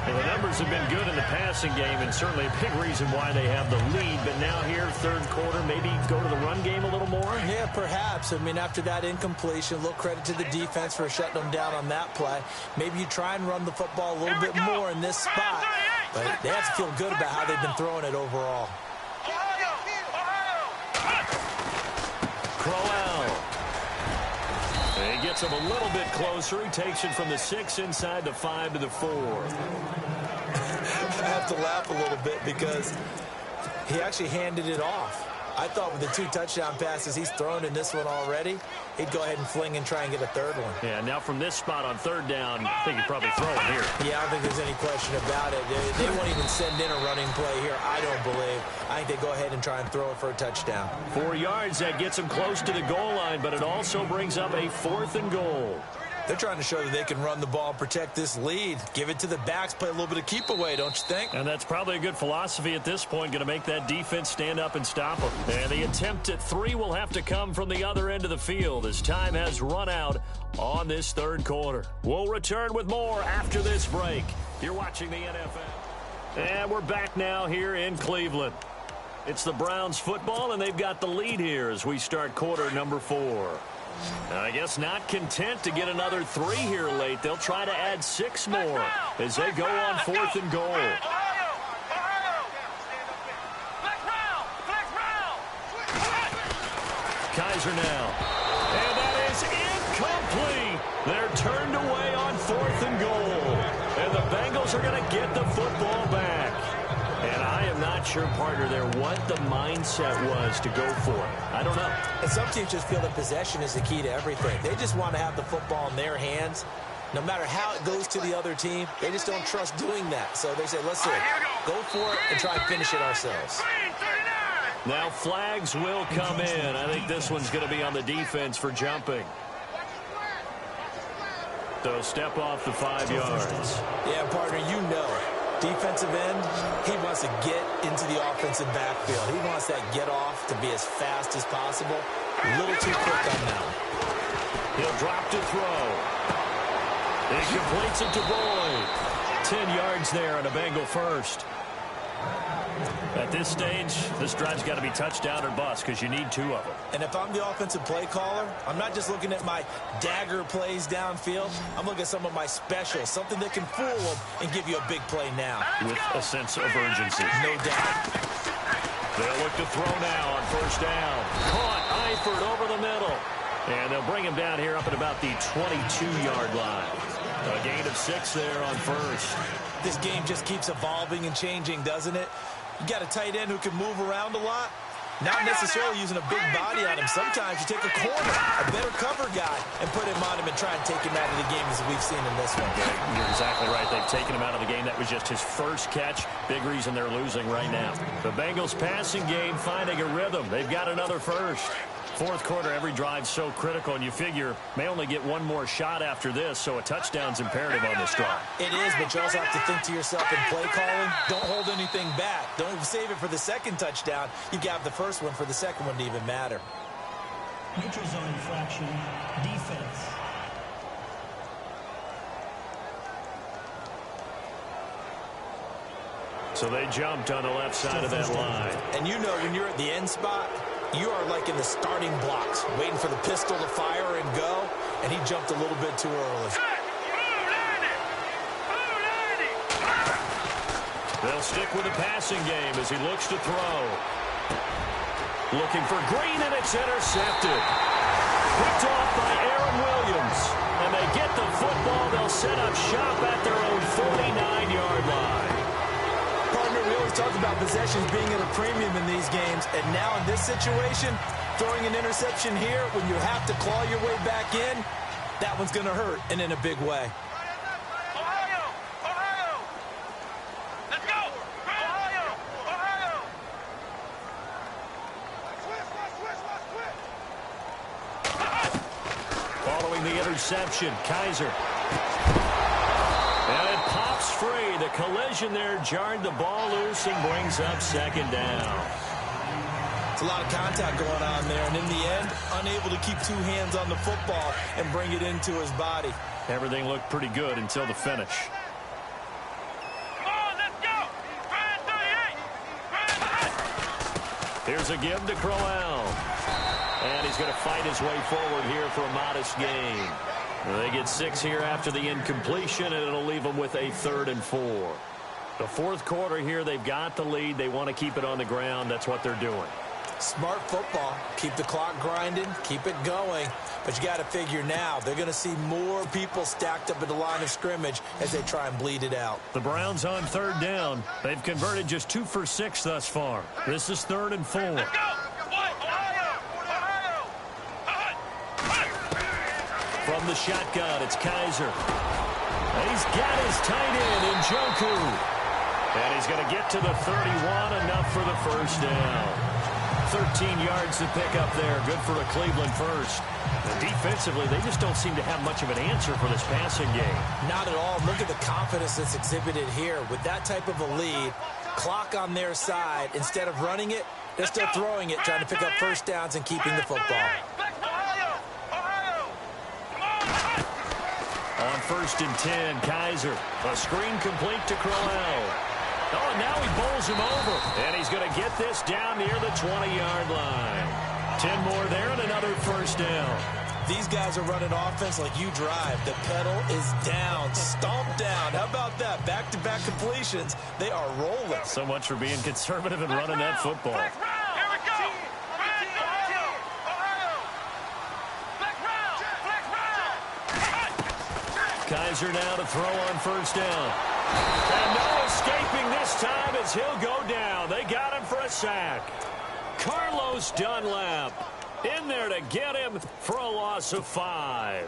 And the numbers have been good in the passing game, and certainly a big reason why they have the lead. But now here, third quarter, maybe go to the run game a little more? Yeah, perhaps. I mean, after that incompletion, a little credit to the defense for shutting them down on that play. Maybe you try and run the football a little bit more in this spot. But they have to feel good about how they've been throwing it overall. Crowell. He gets him a little bit closer. He takes it from the 6 inside the 5 to the 4. I have to laugh a little bit because he actually handed it off. I thought with the 2 touchdown passes he's thrown in this one already, he'd go ahead and fling and try and get a third one. Yeah, now from this spot on third down, I think he'd probably throw it here. Yeah, I don't think there's any question about it. They won't even send in a running play here, I don't believe. I think they go ahead and try and throw it for a touchdown. 4 yards, that gets him close to the goal line, but it also brings up a 4th and goal. They're trying to show that they can run the ball and protect this lead. Give it to the backs, play a little bit of keep away, don't you think? And that's probably a good philosophy at this point, going to make that defense stand up and stop them. And the attempt at 3 will have to come from the other end of the field as time has run out on this third quarter. We'll return with more after this break. You're watching the NFL. And we're back now here in Cleveland. It's the Browns football, and they've got the lead here as we start quarter number 4. I guess not content to get another 3 here late. They'll try to add 6 more as they go on 4th and goal. Kaiser now. And that is incomplete. They're turned away on 4th and goal. And the Bengals are going to get the football back. And I am not sure, partner, there what the mindset was to go for it. I don't know. And some teams just feel that possession is the key to everything. They just want to have the football in their hands. No matter how it goes to the other team, they just don't trust doing that. So they say, listen, go for it and try and finish it ourselves. Now flags will come in. I think this one's going to be on the defense for jumping. So step off the 5 yards. Yeah, partner, you know. Defensive end, he wants to get into the offensive backfield. He wants that get off to be as fast as possible. A little too quick on that one. He'll drop to throw. He completes it to Boyd. 10 yards there on a Bengal first. At this stage, this drive's got to be touchdown or bust because you need 2 of them. And if I'm the offensive play caller, I'm not just looking at my dagger plays downfield. I'm looking at some of my specials, something that can fool them and give you a big play now. With a sense of urgency. No doubt. They'll look to throw now on 1st down. Caught Eifert over the middle. And they'll bring him down here up at about the 22-yard line. A gain of 6 there on 1st. This game just keeps evolving and changing, doesn't it? You got a tight end who can move around a lot. Not necessarily using a big body on him. Sometimes you take a corner, a better cover guy, and put him on him and try and take him out of the game as we've seen in this one. Yeah, you're exactly right. They've taken him out of the game. That was just his first catch. Big reason they're losing right now. The Bengals passing game finding a rhythm. They've got another first. 4th quarter, every drive's so critical, and you figure may only get one more shot after this, so a touchdown's imperative on this drive. It is, but you also have to think to yourself in play calling, don't hold anything back. Don't save it for the second touchdown. You got the first one for the second one to even matter. Neutral zone infraction, defense. So they jumped on the left side of that line. And you know when you're at the end spot, you are like in the starting blocks, waiting for the pistol to fire and go, and he jumped a little bit too early. They'll stick with the passing game as he looks to throw. Looking for Green, and it's intercepted. Picked off by Aaron Williams. And they get the football. They'll set up shop at their own 49-yard line. Partner, we always talk about possessions being at a premium in these games, and now in this situation, throwing an interception here when you have to claw your way back in, that one's going to hurt, and in a big way. Let's go! Ohio! Following the interception, Kaiser. And it pops free. The collision there jarred the ball loose and brings up 2nd down. It's a lot of contact going on there, and in the end, unable to keep 2 hands on the football and bring it into his body. Everything looked pretty good until the finish. Come on, let's go! Brand 38! Here's a give to Crowell. And he's going to fight his way forward here for a modest gain. They get 6 here after the incompletion, and it'll leave them with a 3rd and 4. The 4th quarter here, they've got the lead. They want to keep it on the ground. That's what they're doing. Smart football. Keep the clock grinding. Keep it going. But you got to figure now, they're going to see more people stacked up at the line of scrimmage as they try and bleed it out. The Browns on 3rd down. They've converted just 2 for 6 thus far. This is 3rd and 4. Let's go! From the shotgun, it's Kaiser. And he's got his tight end in Njoku. And he's going to get to the 31, enough for the 1st down. 13 yards to pick up there. Good for a Cleveland first. And defensively, they just don't seem to have much of an answer for this passing game. Not at all. Look at the confidence that's exhibited here. With that type of a lead, clock on their side, instead of running it, they're still throwing it, trying to pick up 1st downs and keeping the football. On 1st and 10, Kaiser. A screen complete to Crowell. Oh, and now he bowls him over. And he's going to get this down near the 20-yard line. 10 more there and another 1st down. these guys are running offense like you drive. The pedal is down, stomped down. How about that? Back-to-back completions. They are rolling. So much for being conservative and running that football. Here we go. Kaiser now to throw on first down. And no escaping this time as he'll go down. They got him for a sack. Carlos Dunlap in there to get him for a loss of 5.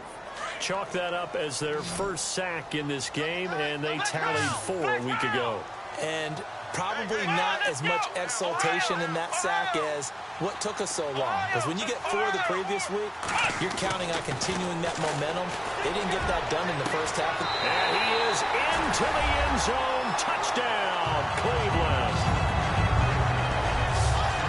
Chalk that up as their first sack in this game, and they tallied 4 a week ago. And probably not as much exultation in that sack as what took us so long. Because when you get 4 the previous week, you're counting on continuing that momentum. They didn't get that done in the first half. And he is into the end zone. Touchdown, Cleveland.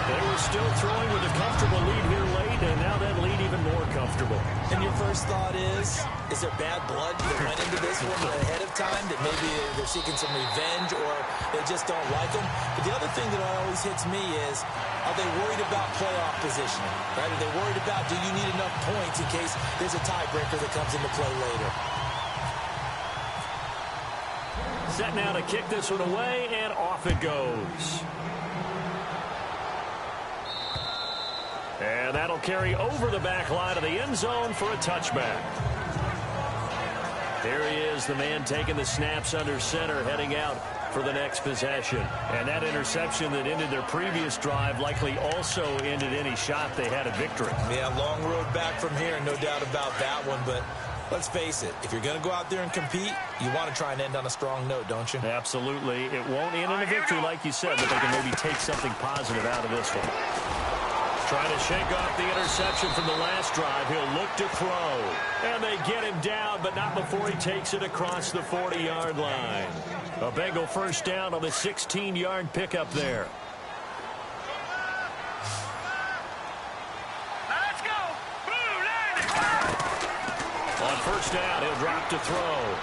They were still throwing with a comfortable lead here late, and now that lead even more comfortable. And your first thought is there bad blood that went into this one ahead of time, that maybe they're seeking some revenge or they just don't like them? But the other thing that always hits me is, are they worried about playoff positioning? Right? Are they worried about, do you need enough points in case there's a tiebreaker that comes into play later? Set now to kick this one away, and off it goes. And that'll carry over the back line of the end zone for a touchback. There he is, the man taking the snaps under center, heading out for the next possession. And that interception that ended their previous drive likely also ended any shot they had at victory. Yeah, long road back from here, no doubt about that one. But let's face it, if you're going to go out there and compete, you want to try and end on a strong note, don't you? Absolutely. It won't end in a victory like you said, but they can maybe take something positive out of this one. Trying to shake off the interception from the last drive. He'll look to throw. And they get him down, but not before he takes it across the 40-yard line. A Bengal first down on the 16-yard pickup there. Let's go. On first down, he'll drop to throw.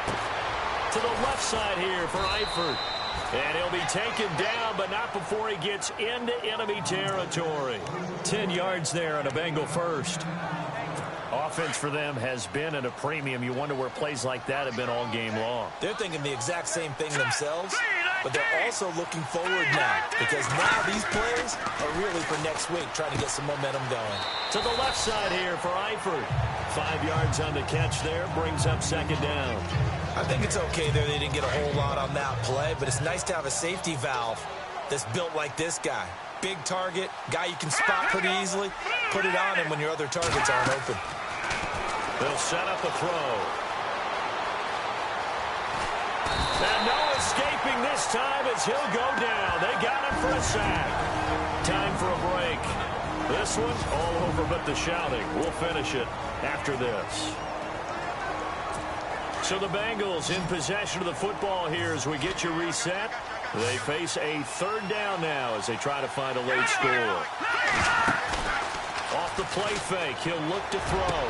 To the left side here for Eifert. And he'll be taken down, but not before he gets into enemy territory. 10 yards there on a Bengal first. Offense for them has been at a premium. You wonder where plays like that have been all game long. They're thinking the exact same thing themselves, but they're also looking forward now, because now these plays are really for next week, trying to get some momentum going. To the left side here for Eifert. 5 yards on the catch there, brings up second down. I think it's okay there they didn't get a whole lot on that play, but it's nice to have a safety valve that's built like this guy. Big target, guy you can spot pretty easily. Put it on him when your other targets aren't open. They'll set up a throw. And no escaping this time as he'll go down. They got him for a sack. Time for a break. This one all over but the shouting. We'll finish it after this. So the Bengals in possession of the football here as we get you reset. They face a third down now as they try to find a late score. Off the play fake, he'll look to throw.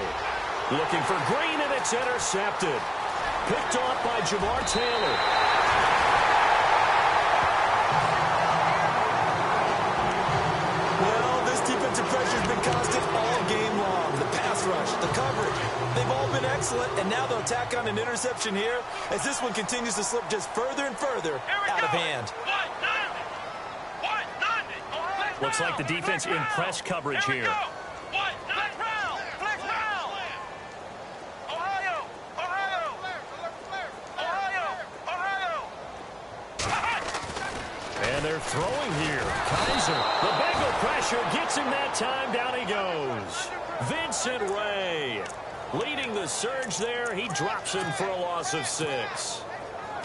Looking for Green, and it's intercepted. Picked off by Jamar Taylor. Well, this defensive pressure has been constant all game long. The pass rush, the coverage, they've all been excellent, and now they'll tack on an interception here as this one continues to slip just further and further out of hand. Looks like the defense in press coverage here. And they're throwing here. Kaiser, the Bengal pressure gets him that time. Down he goes. Vincent Ray leading the surge there. He drops him for a loss of 6.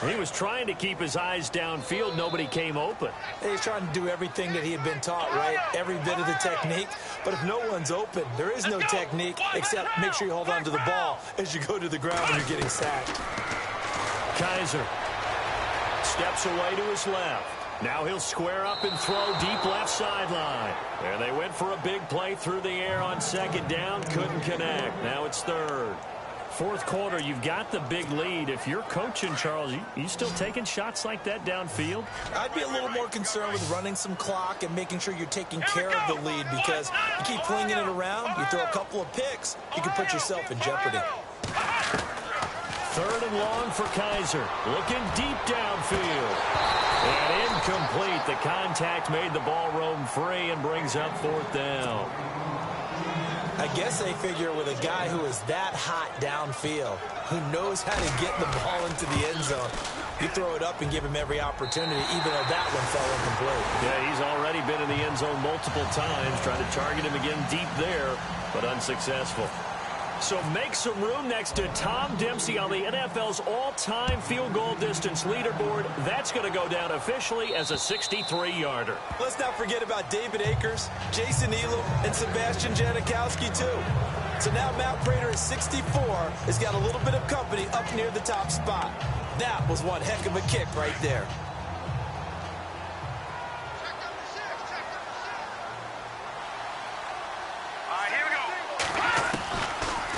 He was trying to keep his eyes downfield. Nobody came open. He's trying to do everything that he had been taught, right? Every bit of the technique. But if no one's open, there is no technique except make sure you hold on to the ball as you go to the ground when you're getting sacked. Kaiser steps away to his left. Now he'll square up and throw deep left sideline. And they went for a big play through the air on second down. Couldn't connect. Now it's third. fourth quarter, you've got the big lead. If you're coaching, Charles, you still taking shots like that downfield? I'd be a little more concerned with running some clock and making sure you're taking care of the lead, because you keep flinging it around, you throw a couple of picks, you can put yourself in jeopardy. Third and long for Kaiser. Looking deep downfield. And incomplete. The contact made the ball roam free and brings up fourth down. I guess they figure with a guy who is that hot downfield, who knows how to get the ball into the end zone, you throw it up and give him every opportunity, even though that one fell incomplete. Yeah, he's already been in the end zone multiple times, trying to target him again deep there, but unsuccessful. So make some room next to Tom Dempsey on the NFL's all-time field goal distance leaderboard. That's going to go down officially as a 63-yarder. Let's not forget about David Akers, Jason Elam, and Sebastian Janikowski, too. So now Matt Prater at 64 has got a little bit of company up near the top spot. That was one heck of a kick right there.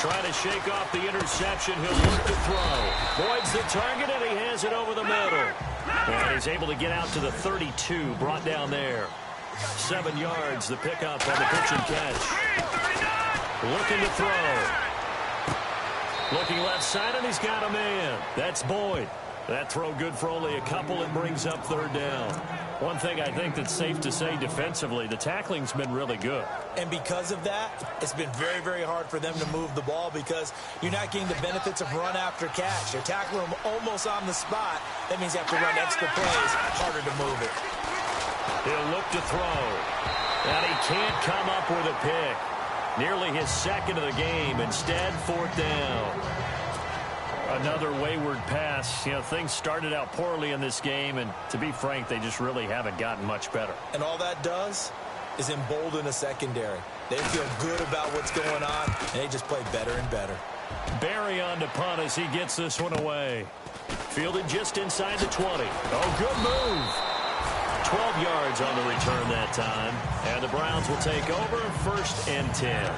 Trying to shake off the interception. He'll look to throw. Voids the target, and he has it over the middle. And he's able to get out to the 32, brought down there. 7 yards, the pickup on the pitch and catch. Looking to throw. Looking left side, and he's got a man. That's Boyd. That throw good for only a couple and brings up third down. One thing I think that's safe to say defensively, the tackling's been really good. And because of that, it's been very, very hard for them to move the ball, because you're not getting the benefits of run after catch. They're tackling them almost on the spot. That means you have to run extra plays, harder to move it. He'll look to throw. And he can't come up with a pick. Nearly his second of the game. Instead, fourth down. Another wayward pass. You know, things started out poorly in this game, and to be frank, they just really haven't gotten much better. And all that does is embolden a secondary. They feel good about what's going on, and they just play better and better. Barry on to punt as he gets this one away. Fielded just inside the 20. Oh, good move. 12 yards on the return that time. And the Browns will take over, 1st and 10.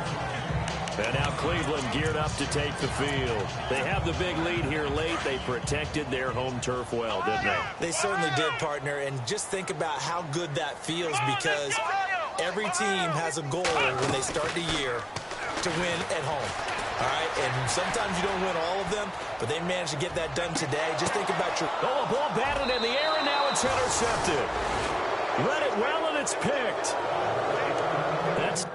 And now Cleveland geared up to take the field. They have the big lead here late. They protected their home turf well, didn't they? They certainly did, partner. And just think about how good that feels, because every team has a goal when they start the year to win at home. All right? And sometimes you don't win all of them, but they managed to get that done today. Just think about your... Oh, a ball batted in the air, and now it's intercepted. Read it well, and it's picked. That's...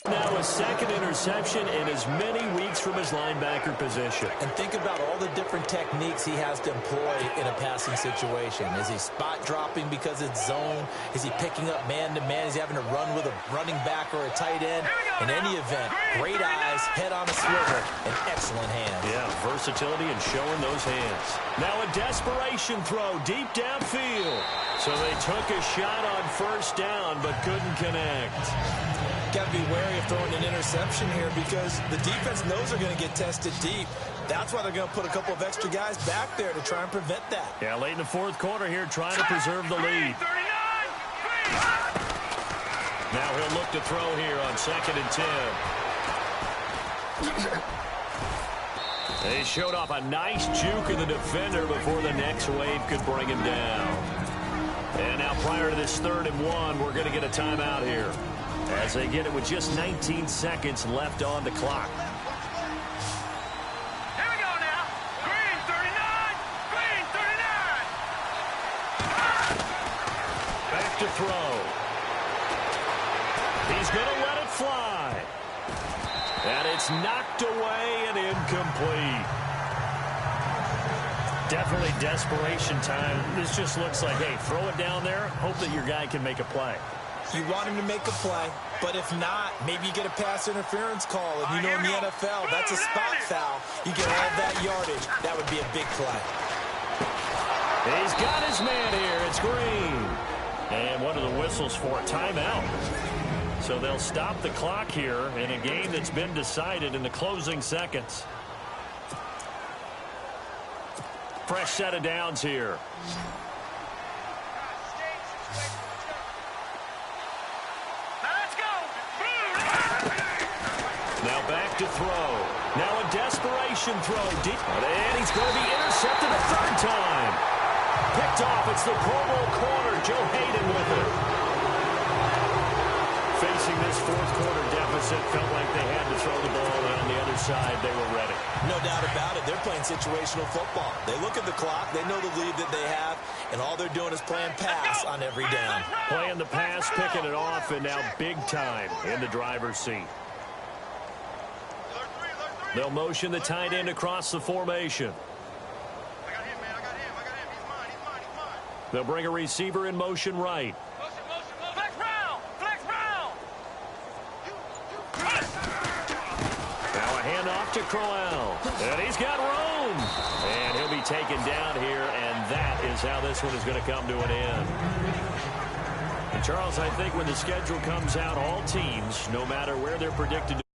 Now a second interception in as many weeks from his linebacker position. And think about all the different techniques he has to employ in a passing situation. Is he spot dropping because it's zone? Is he picking up man-to-man? Is he having to run with a running back or a tight end? In any event, great eyes, head on a swivel, and excellent hands. Yeah, versatility and showing those hands. Now a desperation throw deep downfield. So they took a shot on 1st down but couldn't connect. Got to be wary of throwing an interception here, because the defense knows they're going to get tested deep. That's why they're going to put a couple of extra guys back there to try and prevent that. Yeah, late in the 4th quarter here, trying to preserve the lead. Now he'll look to throw here on 2nd and 10. They showed off a nice juke of the defender before the next wave could bring him down. And now prior to this 3rd and 1, we're going to get a timeout here, as they get it with just 19 seconds left on the clock. Here we go now. Green 39. Green 39. Back to throw. He's going to let it fly. And it's knocked away and incomplete. Definitely desperation time. This just looks like, hey, throw it down there, hope that your guy can make a play. You want him to make a play, but if not, maybe you get a pass interference call. And you know in the NFL, that's a spot foul. You get all that yardage. That would be a big play. He's got his man here. It's Green. And one of the whistles for a timeout. So they'll stop the clock here in a game that's been decided in the closing seconds. Fresh set of downs here. Now back to throw. Now a desperation throw. Deep. And he's going to be intercepted a third time. Picked off. It's the Pro Bowl corner. Joe Hayden with it. Facing this fourth quarter deficit, felt like they had to throw the ball, and on the other side, they were ready. No doubt about it. They're playing situational football. They look at the clock. They know the lead that they have, and all they're doing is playing pass on every down. Playing the pass, picking it off, and now big time in the driver's seat. They'll motion the tight end across the formation. I got him, man. I got him. He's mine. He's mine. They'll bring a receiver in motion right. Flex round. Now a handoff to Crowell. And he's got room. And he'll be taken down here, and that is how this one is going to come to an end. And Charles, I think when the schedule comes out, all teams, no matter where they're predicted to